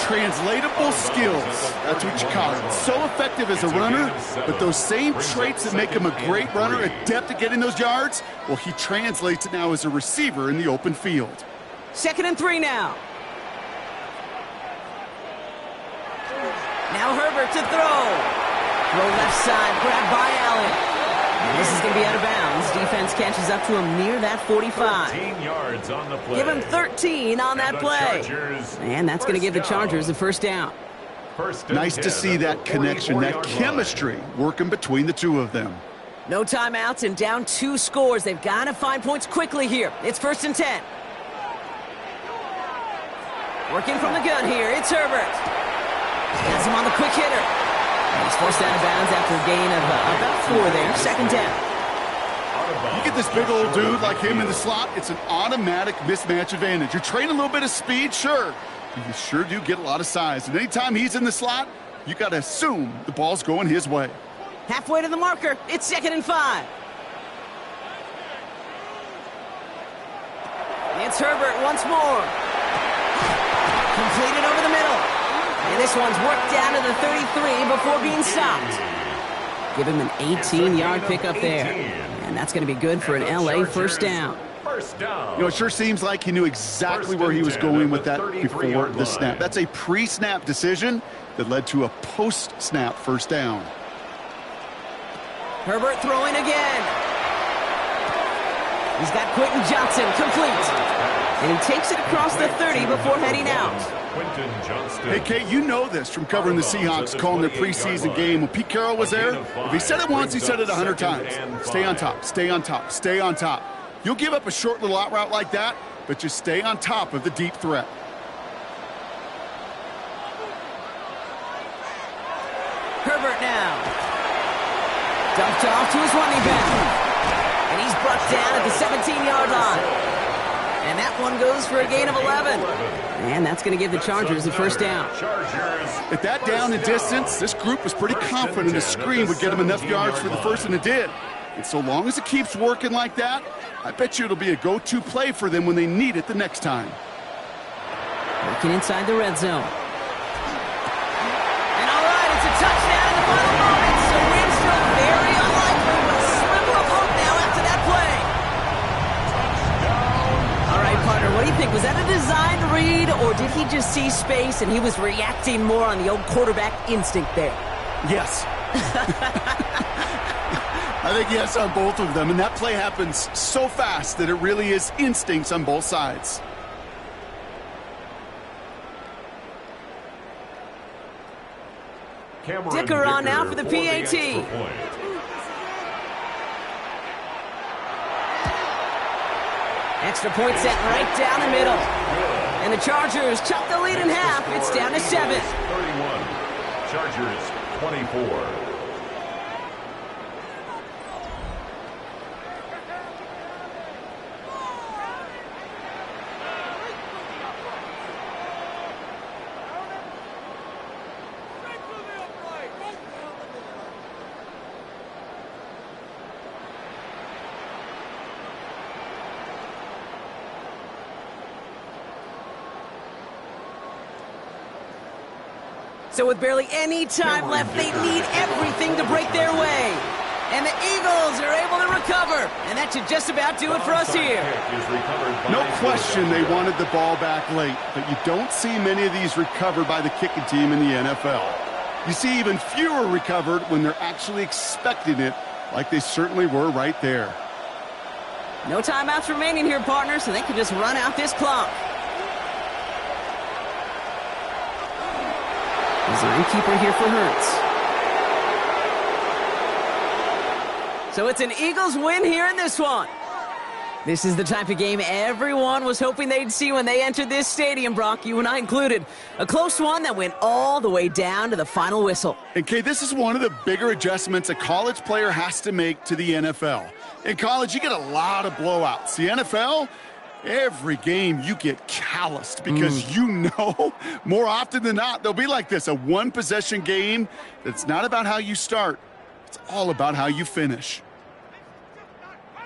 B: Translatable skills. That's what you call it. So effective as a runner, but those same traits that make him a great runner, adept at getting those yards, well, he translates it now as a receiver in the open field.
A: 2nd and 3 now. Now Herbert to throw. Throw left side, grabbed by Allen. And this is going to be out of bounds. Defense catches up to him near that 45.
C: 13 yards on the play.
A: Give him 13 on that play. And that's going to give the Chargers the 1st down.
B: Nice to see that connection, that chemistry working between the two of them.
A: No timeouts and down 2 scores. They've got to find points quickly here. It's 1st and 10. Working from the gun here. It's Herbert. Has him on the quick hitter. He's forced out of bounds after a gain of about 4 there. 2nd down.
B: You get this big old dude like him in the slot, it's an automatic mismatch advantage. You're training a little bit of speed, sure. But you sure do get a lot of size. And anytime he's in the slot, you got to assume the ball's going his way.
A: Halfway to the marker. It's 2nd and 5. It's Herbert once more. Completed over the middle. And this one's worked down to the 33 before being stopped. Give him an 18-yard pickup there. And that's going to be good for an LA 1st down.
B: You know, it sure seems like he knew exactly where he was going with that before the snap. That's a pre-snap decision that led to a post-snap 1st down.
A: Herbert throwing again. He's got Quentin Johnson complete. And he takes it across the 30 before heading out.
B: Hey, Kate, you know this from covering the Seahawks, calling their preseason game. When Pete Carroll was there, if he said it once, he said it 100 times. Stay on top, stay on top, stay on top. You'll give up a short little out route like that, but just stay on top of the deep threat.
A: Herbert now. Dumped off to his running back. And he's brought down at the 17-yard line. And that one goes for a gain of 11. And that's going to give the Chargers the first down.
B: At that down and distance, this group was pretty confident a screen would get them enough yards for the first, and it did. And so long as it keeps working like that, I bet you it'll be a go-to play for them when they need it the next time.
A: Looking inside the red zone. And all right, it's a touchdown in the final moments. So win still very unlikely, but a sliver of hope now after that play. All right, partner, what do you think? Was that a designed read, or did he just see space and he was reacting more on the old quarterback instinct there?
B: Yes. I think yes on both of them, and that play happens so fast that it really is instincts on both sides.
A: Dicker on now for the PAT. Extra point set right down the middle. And the Chargers chop the lead in half. It's down to 7.
C: 31. Chargers 24.
A: So with barely any time left, they need everything to break their way. And the Eagles are able to recover. And that should just about do it for us here.
B: No question they wanted the ball back late, but you don't see many of these recovered by the kicking team in the NFL. You see even fewer recovered when they're actually expecting it, like they certainly were right there.
A: No timeouts remaining here, partner, so they can just run out this clock. Design keeper here for Hurts. So it's an Eagles win here in this one. This is the type of game everyone was hoping they'd see when they entered this stadium, Brock, you and I included. A close one that went all the way down to the final whistle.
B: And Kay, this is one of the bigger adjustments a college player has to make to the NFL. In college, you get a lot of blowouts. The NFL, every game you get calloused because you know more often than not they'll be like this, a one-possession game that's not about how you start. It's all about how you finish.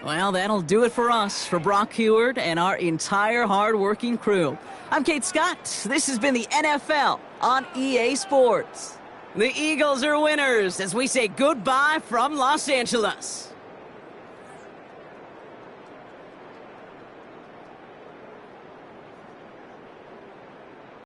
A: Well, that'll do it for us, for Brock Huard and our entire hard-working crew. I'm Kate Scott. This has been the NFL on EA Sports. The Eagles are winners as we say goodbye from Los Angeles.